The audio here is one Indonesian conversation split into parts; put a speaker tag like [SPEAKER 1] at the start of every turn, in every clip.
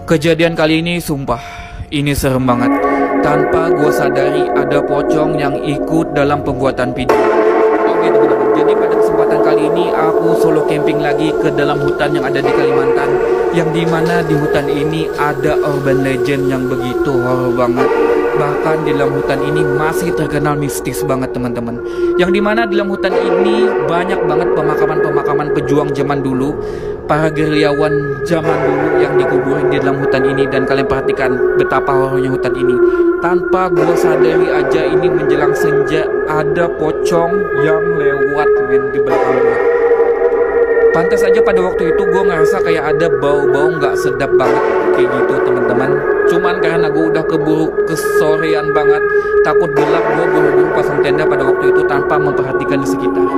[SPEAKER 1] Kejadian kali ini sumpah, ini serem banget. Tanpa gue sadari ada pocong yang ikut dalam pembuatan video. Oke teman-teman, jadi pada kesempatan kali ini aku solo camping lagi ke dalam hutan yang ada di Kalimantan. Yang dimana di hutan ini ada urban legend yang begitu horor banget. Bahkan di dalam hutan ini masih terkenal mistis banget teman-teman. Yang dimana di dalam hutan ini banyak banget pemakaman-pemakaman pejuang zaman dulu, para gerilyawan zaman dulu yang dikuburin di dalam hutan ini. Dan kalian perhatikan betapa horornya hutan ini. Tanpa gue sadari aja ini menjelang senja ada pocong yang lewat di belakang gue. Pantas aja pada waktu itu gue ngerasa kayak ada bau-bau gak sedap banget kayak gitu teman-teman. Cuman karena gue udah keburu kesorean banget, takut gelap, gue buru-buru pasang tenda pada waktu itu tanpa memperhatikan di sekitar.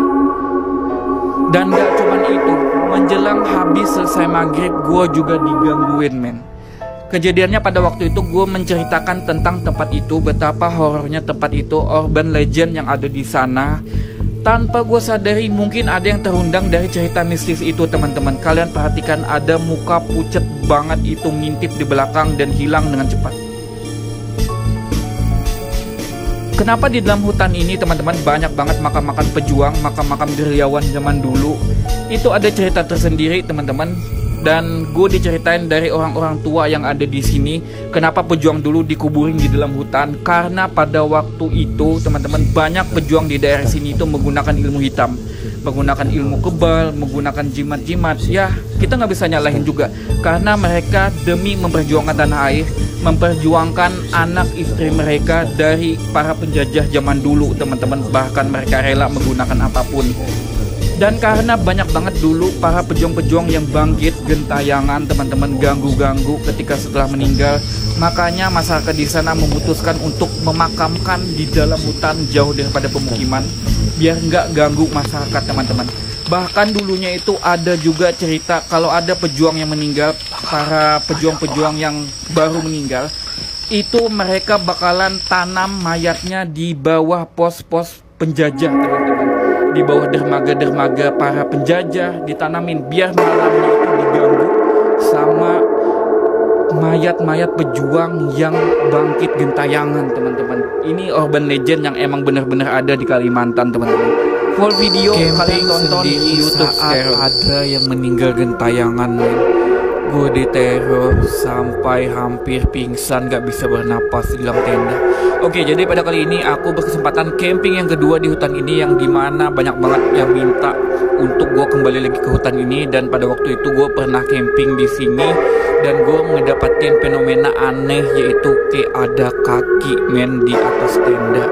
[SPEAKER 1] Dan gak cuman itu, menjelang habis selesai maghrib gue juga digangguin men. Kejadiannya pada waktu itu gue menceritakan tentang tempat itu, betapa horornya tempat itu, urban legend yang ada di sana. Tanpa gue sadari mungkin ada yang terundang dari cerita mistis itu teman-teman. Kalian perhatikan ada muka pucet banget itu ngintip di belakang dan hilang dengan cepat. Kenapa di dalam hutan ini teman-teman banyak banget makam-makam pejuang, makam-makam gerilyawan zaman dulu. Itu ada cerita tersendiri teman-teman. Dan gue diceritain dari orang-orang tua yang ada di sini, kenapa pejuang dulu dikuburin di dalam hutan. Karena pada waktu itu teman-teman banyak pejuang di daerah sini itu menggunakan ilmu hitam, menggunakan ilmu kebal, menggunakan jimat-jimat. Ya kita nggak bisa nyalahin juga, karena mereka demi memperjuangkan tanah air, memperjuangkan anak istri mereka dari para penjajah zaman dulu teman-teman. Bahkan mereka rela menggunakan apapun. Dan karena banyak banget dulu para pejuang-pejuang yang bangkit gentayangan teman-teman, ganggu-ganggu ketika setelah meninggal, makanya masyarakat di sana memutuskan untuk memakamkan di dalam hutan jauh daripada pemukiman biar nggak ganggu masyarakat teman-teman. Bahkan dulunya itu ada juga cerita kalau ada pejuang yang meninggal, para pejuang-pejuang yang baru meninggal itu mereka bakalan tanam mayatnya di bawah pos-pos penjajah teman-teman, di bawah dermaga-dermaga para penjajah ditanamin biar malamnya itu diganggu sama mayat-mayat pejuang yang bangkit gentayangan teman-teman. Ini urban legend yang emang benar-benar ada di Kalimantan teman-teman. Full video kalian tonton di YouTube saat ada yang meninggal gentayangan men. Gue diteror sampai hampir pingsan, gak bisa bernapas di dalam tenda. Oke, jadi pada kali ini aku berkesempatan camping yang kedua di hutan ini, yang dimana banyak banget yang minta untuk gue kembali lagi ke hutan ini. Dan pada waktu itu gue pernah camping di sini dan gue mendapatkan fenomena aneh, yaitu kayak ada kaki men di atas tenda.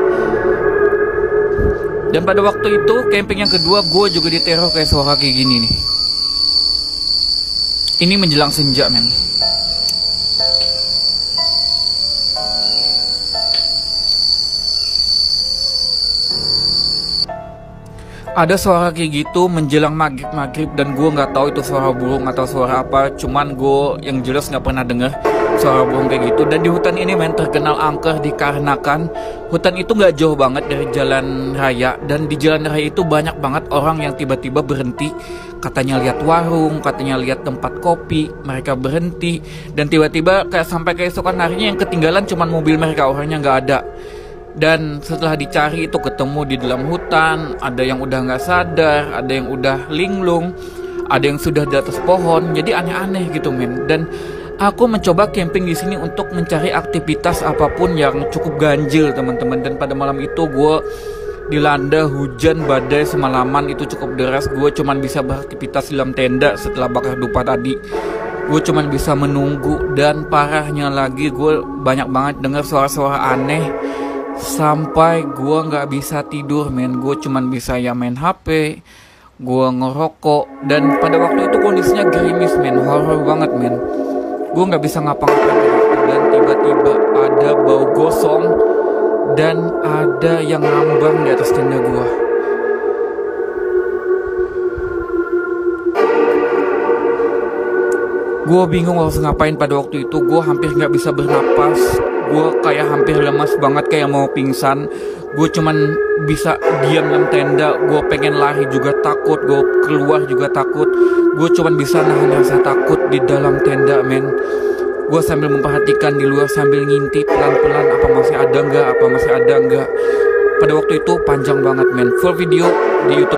[SPEAKER 1] Dan pada waktu itu camping yang kedua gue juga diteror kayak suara kayak gini nih. Ini menjelang senja men. Ada suara kayak gitu menjelang maghrib dan gue nggak tahu itu suara burung atau suara apa. Cuman gue yang jelas nggak pernah dengar suara burung kayak gitu. Dan di hutan ini men terkenal angker dikarenakan hutan itu nggak jauh banget dari jalan raya. Dan di jalan raya itu banyak banget orang yang tiba-tiba berhenti. Katanya lihat warung, katanya lihat tempat kopi, mereka berhenti. Dan tiba-tiba kayak sampai keesokan harinya yang ketinggalan cuman mobil mereka, orangnya nggak ada. Dan setelah dicari itu ketemu di dalam hutan, ada yang udah nggak sadar, ada yang udah linglung, ada yang sudah di atas pohon. Jadi aneh-aneh gitu men. Dan aku mencoba camping di sini untuk mencari aktivitas apapun yang cukup ganjil teman-teman. Dan pada malam itu gue dilanda hujan badai semalaman, itu cukup deras. Gue cuman bisa beraktivitas di dalam tenda setelah bakar dupa tadi. Gue cuman bisa menunggu. Dan parahnya lagi gue banyak banget dengar suara-suara aneh sampai gue nggak bisa tidur men. Gue cuman bisa ya main HP, gue ngerokok. Dan pada waktu itu kondisinya gerimis men, horror banget men. Gue nggak bisa ngapa-ngapain. Dan tiba-tiba ada bau gosong dan ada yang ngambang di atas tenda gue. Gue bingung harus ngapain pada waktu itu. Gue hampir nggak bisa bernapas. Gue kayak hampir lemas banget, kayak mau pingsan. Gue cuman bisa diam dalam tenda. Gue pengen lari juga takut, gue keluar juga takut. Gue cuman bisa nahan rasa takut di dalam tenda men. Gue sambil memperhatikan di luar, sambil ngintip pelan-pelan apa masih ada nggak. Pada waktu itu panjang banget men. Full video di YouTube.